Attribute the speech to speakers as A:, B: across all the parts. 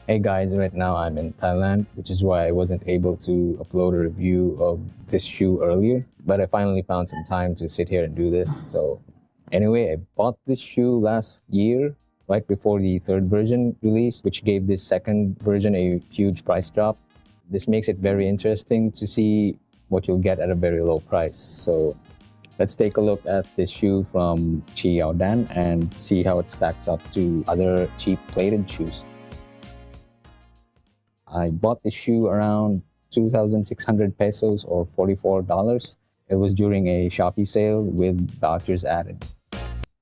A: Hey guys, right now I'm in Thailand, which is why I wasn't able to upload a review of this shoe earlier, but I finally found some time to sit here and do this. So anyway, I bought this shoe last year, right before the third version released, which gave this second version a huge price drop. This makes it very interesting to see what you'll get at a very low price. So let's take a look at this shoe from Qiaodan and see how it stacks up to other cheap plated shoes. I bought the shoe around 2,600 pesos or $44. It was during a Shopee sale with vouchers added.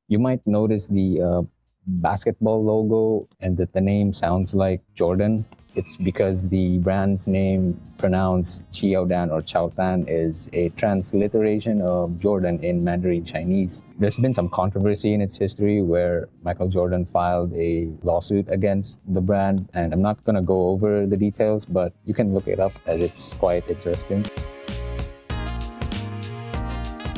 A: You might notice the basketball logo and that the name sounds like Jordan. It's because the brand's name, pronounced Qiaodan or Qiaodan, is a transliteration of Jordan in Mandarin Chinese. There's been some controversy in its history where Michael Jordan filed a lawsuit against the brand, and I'm not going to go over the details, but you can look it up as it's quite interesting.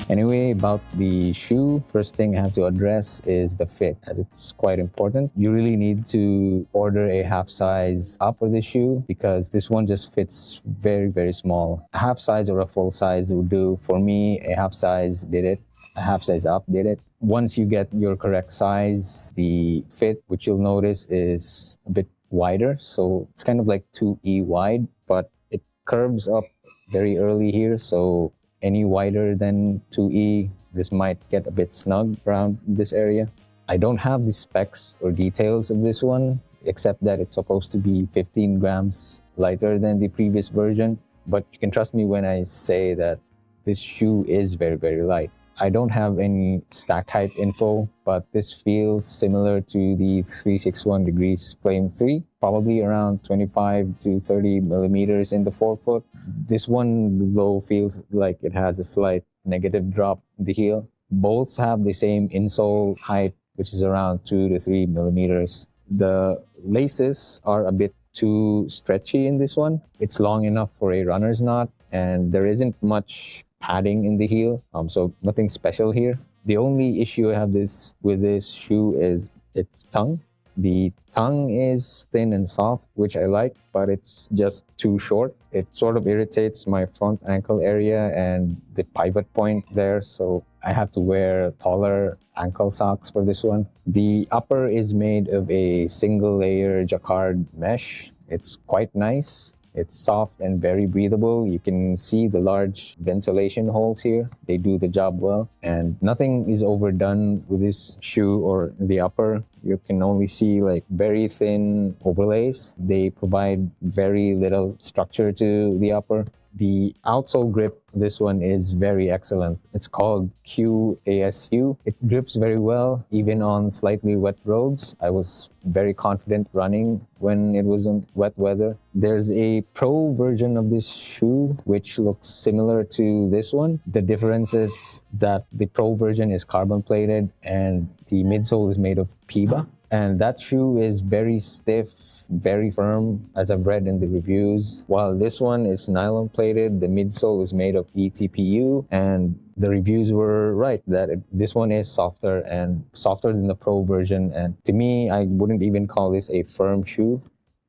A: Anyway, about the shoe, first thing I have to address is the fit, as it's quite important. You really need to order a half size up for this shoe because this one just fits very, very small. A half size or a full size would do. For me, a half size did it. A half size up did it. Once you get your correct size, the fit, which you'll notice, is a bit wider. So it's kind of like 2E wide, but it curves up very early here. So any wider than 2E, this might get a bit snug around this area. I don't have the specs or details of this one, except that it's supposed to be 15 grams lighter than the previous version. But you can trust me when I say that this shoe is very, very light. I don't have any stack height info, but this feels similar to the 361 Degrees Flame 3, probably around 25 to 30 millimeters in the forefoot. This one, though, feels like it has a slight negative drop in the heel. Both have the same insole height, which is around 2 to 3 millimeters. The laces are a bit too stretchy in this one. It's long enough for a runner's knot, and there isn't much padding in the heel, so nothing special here. The only issue I have with this shoe is its tongue. The tongue is thin and soft, which I like, but it's just too short. It sort of irritates my front ankle area and the pivot point there, so I have to wear taller ankle socks for this one. The upper is made of a single layer jacquard mesh. It's quite nice. It's soft and very breathable. You can see the large ventilation holes here. They do the job well. And nothing is overdone with this shoe or the upper. You can only see like very thin overlays. They provide very little structure to the upper. The outsole grip, this one is very excellent. It's called QASU. It grips very well, even on slightly wet roads. I was very confident running when it was in wet weather. There's a pro version of this shoe, which looks similar to this one. The difference is that the pro version is carbon plated and the midsole is made of PIBA. And that shoe is very stiff, very firm, as I've read in the reviews. While this one is nylon plated, the midsole is made of ETPU, and the reviews were right that this one is softer than the pro version. And to me, I wouldn't even call this a firm shoe.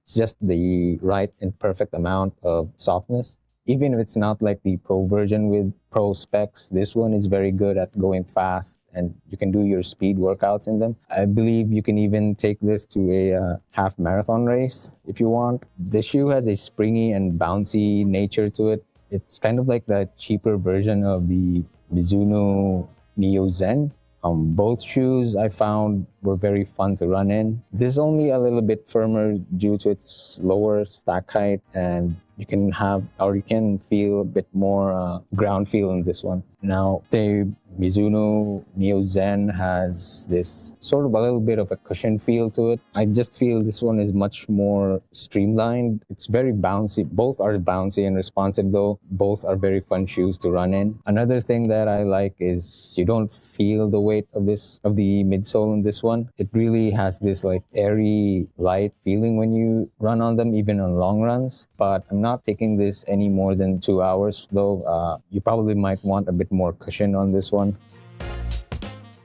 A: It's just the right and perfect amount of softness. Even if it's not like the pro version with pro specs, this one is very good at going fast and you can do your speed workouts in them. I believe you can even take this to a half marathon race if you want. This shoe has a springy and bouncy nature to it. It's kind of like the cheaper version of the Mizuno Neo Zen. Both shoes I found were very fun to run in. This is only a little bit firmer due to its lower stack height, and you can feel a bit more ground feel in this one. Now, the Mizuno Neo Zen has this sort of a little bit of a cushion feel to it. I just feel this one is much more streamlined. It's very bouncy. Both are bouncy and responsive though. Both are very fun shoes to run in. Another thing that I like is you don't feel the weight of the midsole in this one. It really has this like airy, light feeling when you run on them, even on long runs. But I'm not taking this any more than 2 hours though. You probably might want a bit more cushion on this one.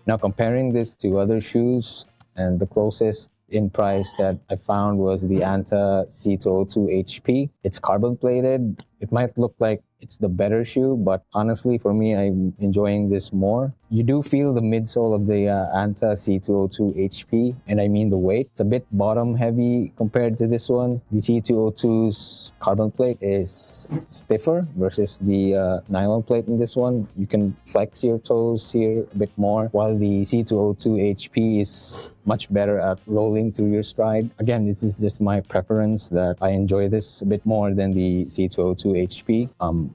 A: Now comparing this to other shoes, and the closest in price that I found was the Anta C202 HP. It's carbon plated. It might look like it's the better shoe, but honestly, for me, I'm enjoying this more. You do feel the midsole of the Anta C202 HP, and I mean the weight. It's a bit bottom heavy compared to this one. The C202's carbon plate is stiffer versus the nylon plate in this one. You can flex your toes here a bit more, while the C202 HP is much better at rolling through your stride. Again, this is just my preference that I enjoy this a bit more than the C202 HP.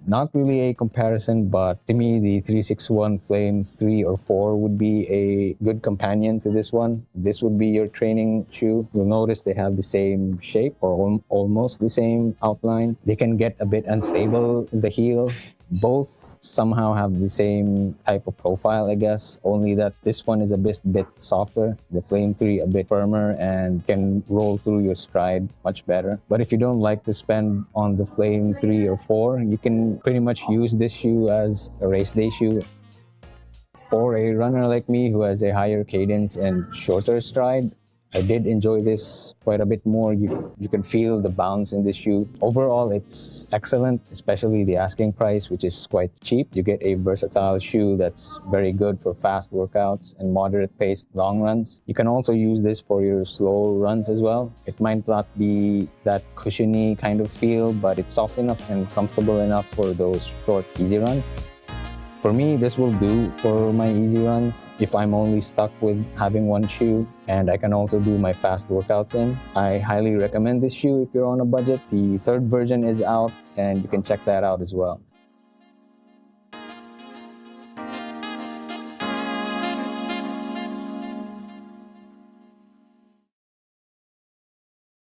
A: Not really a comparison, but to me, the 361 Flame 3 or 4 would be a good companion to this one. This would be your training shoe. You'll notice they have the same shape or almost the same outline. They can get a bit unstable in the heel. Both somehow have the same type of profile, I guess, only that this one is a bit softer. The Flame 3 a bit firmer and can roll through your stride much better. But if you don't like to spend on the Flame 3 or 4, you can pretty much use this shoe as a race day shoe. For a runner like me who has a higher cadence and shorter stride, I did enjoy this quite a bit more. You can feel the bounce in this shoe. Overall, it's excellent, especially the asking price, which is quite cheap. You get a versatile shoe that's very good for fast workouts and moderate-paced long runs. You can also use this for your slow runs as well. It might not be that cushiony kind of feel, but it's soft enough and comfortable enough for those short, easy runs. For me, this will do for my easy runs if I'm only stuck with having one shoe, and I can also do my fast workouts in. I highly recommend this shoe if you're on a budget. The third version is out, and you can check that out as well.